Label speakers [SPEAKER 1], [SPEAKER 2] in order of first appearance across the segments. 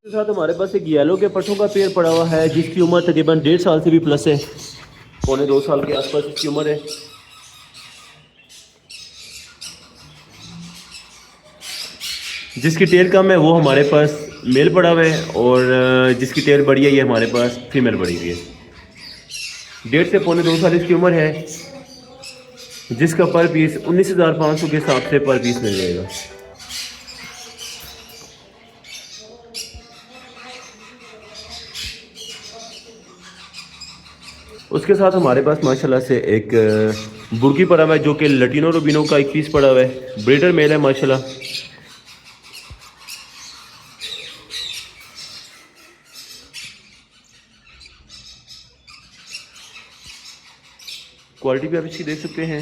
[SPEAKER 1] के साथ हमारे पास एक येलो के पट्ठों का पेड़ पड़ा हुआ है जिसकी उम्र तकरीबन 1.5 साल से भी प्लस है, पौने 2 साल के आसपास इसकी उम्र है। जिसकी टेल कम है वो हमारे पास मेल पड़ा हुआ है और जिसकी टेल बड़ी है ये हमारे पास फीमेल बड़ी हुई है। 1.5 से पौने 2 साल इसकी उम्र है, जिसका पर पीस 19,500 के हिसाब से पर पीस मिल जाएगा। उसके साथ हमारे पास माशाल्लाह से एक बुर्की पड़ा हुआ है जो कि लटीनो रूबिनो का एक पीस पड़ा हुआ है, ब्रीडर मेल है माशाल्लाह। क्वालिटी भी आप इसकी देख सकते हैं,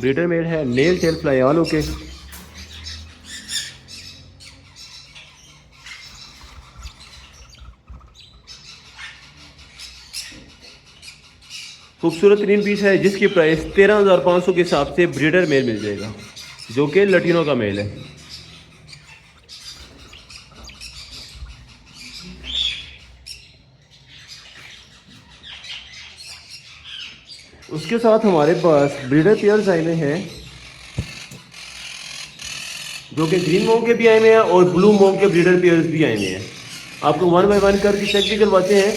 [SPEAKER 1] ब्रीडर मेल है, nail tail fly all okay. खूबसूरत तरीन पीस है जिसकी प्राइस 13,500 के हिसाब से ब्रीडर मेल मिल जाएगा जो कि लटीनो का मेल है। उसके साथ हमारे पास ब्रीडर पेयर्स आए हुए हैं जो कि ग्रीन मोंग के भी आए हुए हैं और ब्लू मोंग के ब्रीडर पेयर्स भी आए हुए हैं। आपको 1 बाय 1 करके चेक भी करवाते हैं।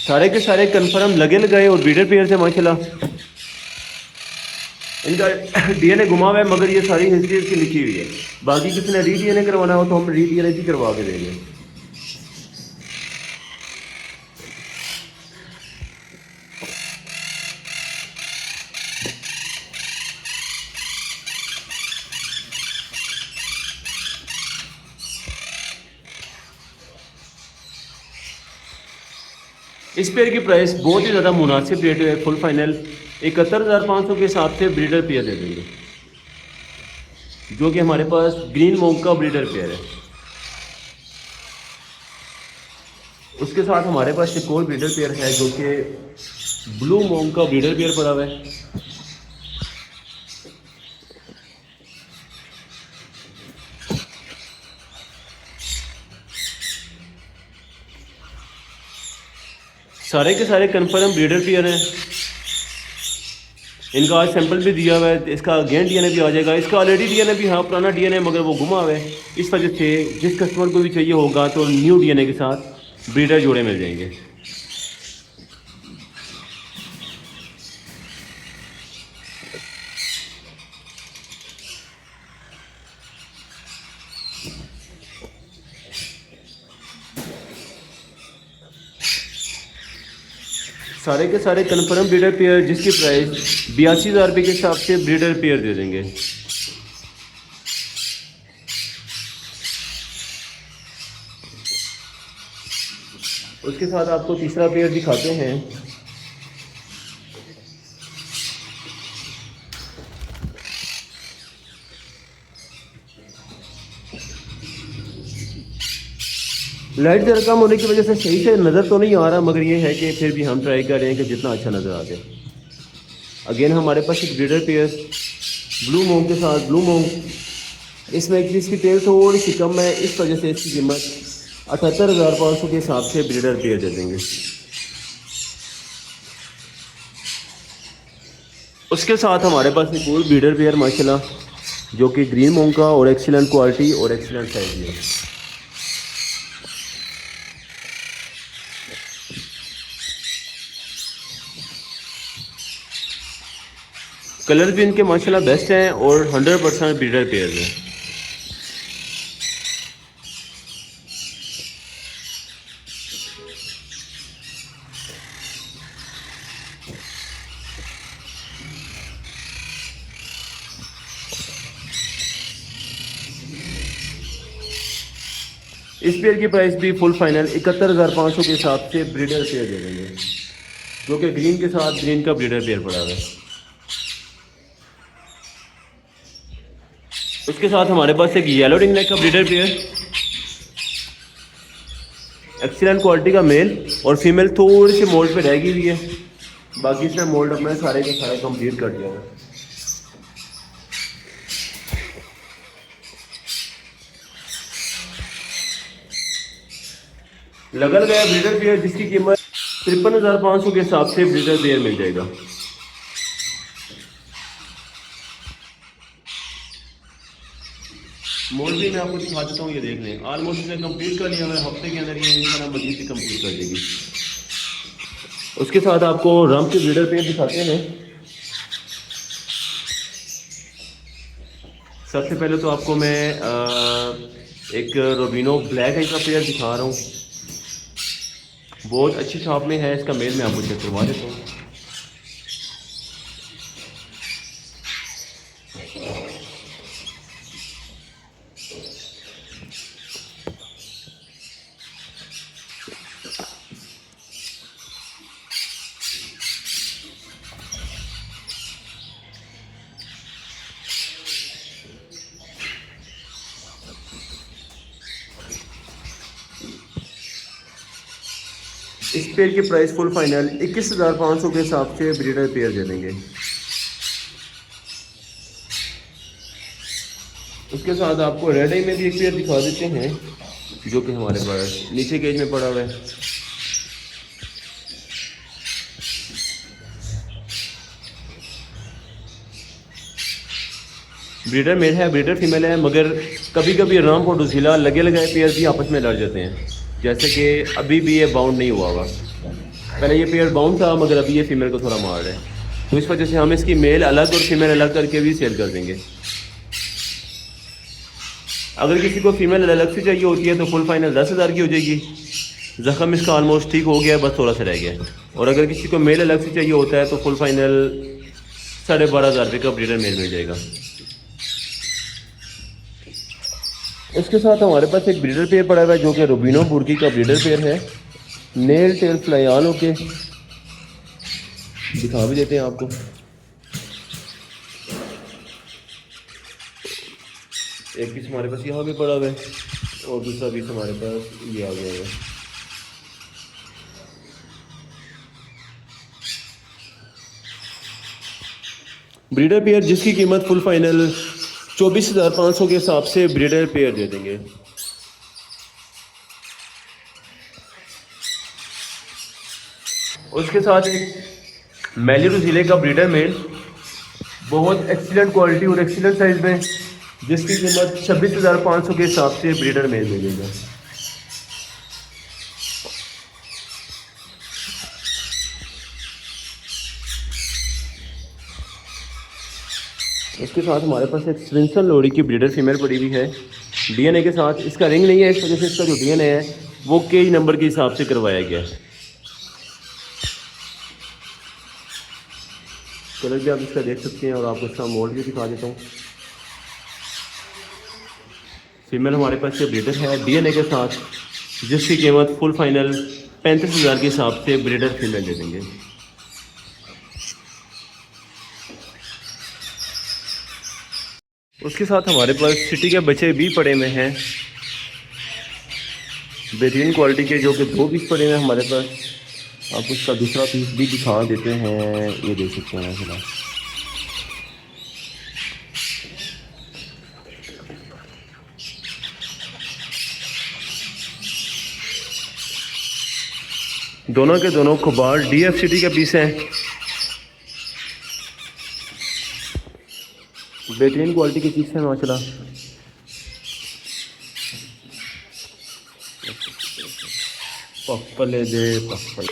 [SPEAKER 1] सारे के सारे कंफर्म लगे लगाए और ब्रीडर पेयर्स है माशाल्लाह। इनका डीएनए घुमा हुआ है मगर ये सारी हिस्ट्री इसकी लिखी हुई है। बाकी किसी ने री डीएनए करवाना हो तो हम री डीएनए भी करवा के देंगे। इस पेयर की प्राइस बहुत ही ज़्यादा मुनासिब रेट है, फुल फाइनल 71,500 के हिसाब से ब्रीडर पेयर दे देंगे जो कि हमारे पास ग्रीन मोंग का ब्रीडर पेयर है। उसके साथ हमारे पास एक और ब्रीडर पेयर है जो कि ब्लू मोंग का ब्रीडर पेयर पड़ा हुआ है। सारे के सारे कन्फर्म ब्रीडर पेयर हैं। इनका आज सैंपल भी दिया हुआ है, इसका अगेन डीएनए भी आ जाएगा। इसका ऑलरेडी डीएनए भी हाँ पुराना डीएनए मगर वो गुमा हुआ है, इस वजह से जिस कस्टमर को भी चाहिए होगा तो न्यू डीएनए के साथ ब्रीडर जोड़े मिल जाएंगे। सारे के सारे कन्फर्म ब्रीडर पेयर जिसकी प्राइस 82,000 रुपये के हिसाब से ब्रीडर पेयर दे देंगे। उसके साथ आपको तीसरा पेयर दिखाते हैं। लाइट ज़रा कम होने की वजह से सही से नज़र तो नहीं आ रहा मगर ये है कि फिर भी हम ट्राई कर रहे हैं कि जितना अच्छा नज़र आ जाए। अगेन हमारे पास एक ब्रीडर पेयर ब्लू मोंग के साथ ब्लू मोंग, इसमें एक इसकी टेल थोड़ी सी कम है, इस वजह से इसकी कीमत 78,500 के हिसाब से ब्रीडर पेयर दे देंगे। उसके साथ हमारे पास एक और ब्रीडर पेयर माशाल्लाह जो कि ग्रीन मोंग का और एक्सीलेंट क्वालिटी और एक्सीलेंट साइज में है। कलर भी इनके माशाल्लाह बेस्ट हैं और 100% ब्रीडर पेयर हैं। इस पेयर की प्राइस भी फुल फाइनल 71,500 के हिसाब से ब्रीडर पेयर दे देंगे जो कि ग्रीन के साथ ग्रीन का ब्रीडर पेयर पड़ा हुआ है। उसके साथ हमारे पास एक येलो रिंग नेक का ब्रीडर पेयर, एक्सीलेंट क्वालिटी का मेल और फीमेल थोड़ी सी मोल्ड पे रहेगी हुई है। बाकी इसने मोल्ड अपने सारे के सारे कंप्लीट कर दिया है। लगल गया ब्रीडर पेयर जिसकी कीमत 53,500 के हिसाब से ब्रीडर पेयर मिल जाएगा। मोल्ड भी मैं आपको दिखा देता हूँ, ये देख लें ऑलमोस्ट इसने कंप्लीट कर लिया है, हफ्ते के अंदर ये इंशाल्लाह मजीद से कंप्लीट कर देगी। उसके साथ आपको रम के ब्रीडर पेयर दिखाते हैं। सबसे पहले तो आपको मैं एक रोबिनो ब्लैक आई का पेयर दिखा रहा हूँ, बहुत अच्छी शॉप में है, इसका मेल मैं आपको चेक करवा देता हूँ। इस पेयर की प्राइस फुल फाइनल 21,500 के हिसाब से ब्रीडर पेयर दे देंगे। उसके साथ आपको रेड आई में भी एक पेयर दिखा देते हैं जो कि हमारे पास नीचे केज में पड़ा हुआ है। ब्रीडर मेल है, ब्रीडर फीमेल है, मगर कभी कभी राम और डुसीला लगे लगाए पेयर भी आपस में लड़ जाते हैं, जैसे कि अभी भी ये बाउंड नहीं हुआ हुआ। पहले ये पेयर बाउंड था मगर अभी ये फीमेल को थोड़ा मार रहा है, तो इस वजह से हम इसकी मेल अलग और फीमेल अलग करके भी सेल कर देंगे। अगर किसी को फीमेल अलग से चाहिए होती है तो फुल फाइनल 10,000 की हो जाएगी। ज़ख़म इसका ऑलमोस्ट ठीक हो गया है, बस थोड़ा सा रह गया। और अगर किसी को मेल अलग से चाहिए होता है तो फुल फाइनल 12,500 रुपये का ब्रीडर मेल मिल जाएगा। इसके साथ हमारे पास एक ब्रीडर पेयर पड़ा हुआ है जो कि रूबिनो बुर्की का ब्रीडर पेयर है। नेल टेल फ्लाई ऑन होके दिखा भी देते हैं आपको। एक पीस हमारे पास यहाँ भी पड़ा हुआ है और दूसरा पीस हमारे पास ये आ गया है। ब्रीडर पेयर जिसकी कीमत फुल फाइनल 24,500 के हिसाब से ब्रीडर पेयर दे देंगे। उसके साथ एक मैली ज़िले का ब्रीडर मेल, बहुत एक्सीलेंट क्वालिटी और एक्सीलेंट साइज में, जिसकी कीमत 26,500 के हिसाब से ब्रीडर मेल मिलेगा। इसके साथ हमारे पास एक स्विंसन लोरी की ब्रीडर फीमेल पड़ी हुई है डीएनए के साथ। इसका रिंग नहीं है, इस वजह से इसका जो डीएनए है वो केज नंबर के हिसाब से करवाया गया है। कलर भी आप इसका देख सकते हैं और आपको इसका मोल्ड भी दिखा देता हूँ। फीमेल हमारे पास ये ब्रीडर है डीएनए के साथ, जिसकी कीमत फुल फाइनल 35,000 के हिसाब से ब्रीडर फीमेल दे देंगे। उसके साथ हमारे पास सिटी के बच्चे भी पड़े हुए हैं, बेहतरीन क्वालिटी के, जो कि 2 पीस पड़े हुए हैं हमारे पास। आप उसका दूसरा पीस भी दिखा देते हैं, ये देख सकते हैं फिलहाल। दोनों के दोनों खुबार डीएफ सिटी के पीस हैं, बेहतरीन क्वालिटी की पीस है माशाल्लाह। पप्पले दे पप्पल